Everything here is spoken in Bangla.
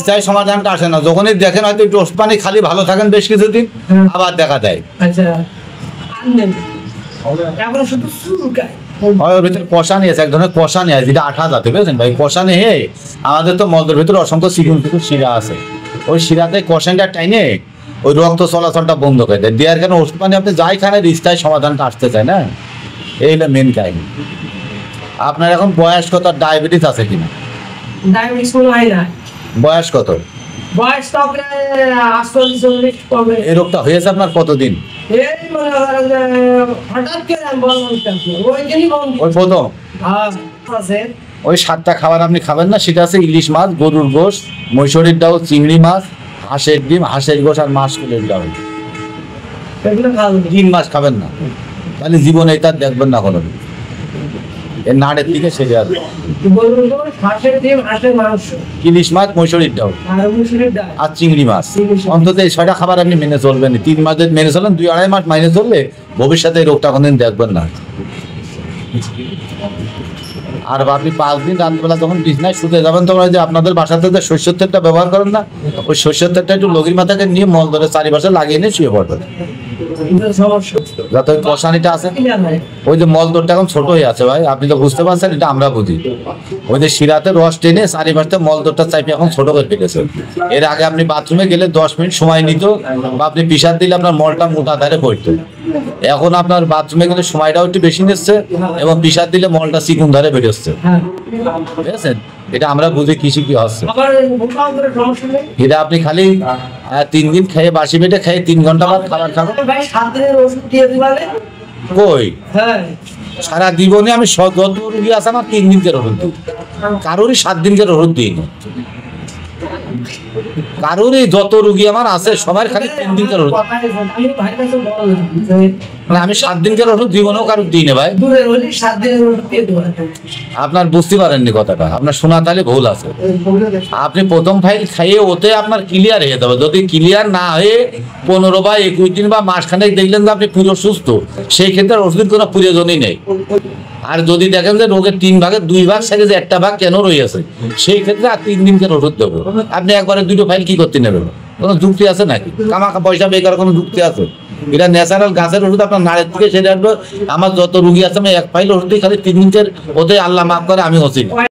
স্থায়ী সমাধানটা আসে না, যখনই দেখেন হয়তো একটু ওষুধ পানি খালি ভালো থাকেন বেশ কিছুদিন, আবার দেখা দেয় ভিতরে কষা নিয়েছে, এক ধরনের কষা নিয়ে আছে, যেটা আঠা যাতে বুঝলেন ভাই। কষা নিয়ে আমাদের তো মলদের ভিতরে অসংখ্য চিকন চিকন শিরা আছে, ওই শিরাতে কষানটা টাইনে ওই রক্ত চলাচলটা বন্ধ করে দেয়। দেওয়ার কারণে ওষুধ পানি আপনি যাই খান স্থায়ী সমাধানটা আসতে চায় না, এই হলো মেন কাহিনী। আপনার এখন বয়স কত, ডায়াবেটিস আছে কিনা? বয়স কত? এই রোগটা হয়েছে আপনার কতদিন? ওই প্রথম ওই 7টা খাবার আপনি খাবেন না, সেটা আছে ইলিশ মাছ, গরুর গোশ, মৈশরের ডাউল, চিংড়ি মাছ, হাঁসের ডিম, হাঁসের গোশ আর মাছগুলোর ডাউল। 3 মাস খাবেন না, তাহলে জীবনে এটা দেখবেন না কোনো। এর নাড়ের দিকে সেরে আসবে ইলিশ মাছ, মৈশরের ডাউল আর চিংড়ি মাছ। অন্তত এই 6টা খাবার আপনি মেনে চলবেন। 3 মাস মেনে চলেন, 2-2.5 মাস মেনে চললে ভবিষ্যতে এই রোগটা কোনদিন দেখবেন না। আর আপনি 5 দিন রাত্রিবেলা যখন বিছনায় শুতে যাবেন, তখন যে আপনাদের বাসাতে যে সরষের তেলটা ব্যবহার করেন না, ওই সরষের তেলটা একটু লগির মাথাকে নিয়ে মল ধরে চারিপাশে লাগিয়ে নিয়ে শুয়ে পড়বেন, যাতে ওই কষানিটা আছে। ওই যে মল দরটা এখন ছোট হয়ে আছে ভাই, আপনি তো বুঝতে পারছেন, এটা আমরা বুঝি। ওই যে শিরাতে রস টেনে চারিপাশে মল দরটা চাইপে এখন ছোট করে ফেলেছে। এর আগে আপনি বাথরুমে গেলে 10 মিনিট সময় নিত, বা আপনি পিসার দিলে আপনার মলটা মোটা ধারে পড়তো। এখন আপনার বাথরুমে গেলে সময়টাও একটু বেশি নিচ্ছে, এবং পিসার দিলে মলটা চিকুন ধারে বেরোচ্ছে। বুঝেছেন, এটা আমরা বুঝি কৃষি কি হচ্ছে। এটা আপনি খালি 3 দিন খেয়ে, বাসি পেটে খেয়ে 3 ঘন্টা বাদ খাবার খাবেন। কই সারা জীবনে আমি যত রুগী আছে আমার 3 দিনকের ওষুধ দিই, কারোরই 7 দিনকের ওষুধ দিই না। কারোরই যত রুগী আমার আছে সবার খালি 3 দিনকের ওষুধ। আমি 7 দিনকের ওষুধ জীবনেও কারোর দিই না ভাই। আপনার বুঝতে পারেননি কথাটা, আপনার শোনা তাহলে ভুল আছে। আপনি প্রথম ফাইল খাইয়ে ওতে আপনার ক্লিয়ার হয়ে যাবে। যদি ক্লিয়ার না হয়ে 15 বা 21 দিন বা মাসখানেক দেখলেন যে আপনি পুরো সুস্থ, সেই ক্ষেত্রে ওষুধের কোনো প্রয়োজনই নেই। আর যদি দেখেন যে রোগের 3 ভাগের 2 ভাগ থেকে যে 1টা ভাগ কেন রয়েছে, সেই ক্ষেত্রে আর 3 দিনকে ওষুধ দেবো। আপনি একবারে 2টো ফাইল কি করতে নেবেন? কোনো যুক্তি আছে নাকি? কামাকা পয়সা বেকার কোনো যুক্তি আছে? এটা ন্যাচারাল গাছের ওষুধ, আপনার নাড়ের থেকে সেরে আসবে। আমার যত রুগী আছে আমি 1 ফাইল ওষুধ খালি 3 দিনের, ওতে আল্লাহ মাফ করে আমি হচ্ছি।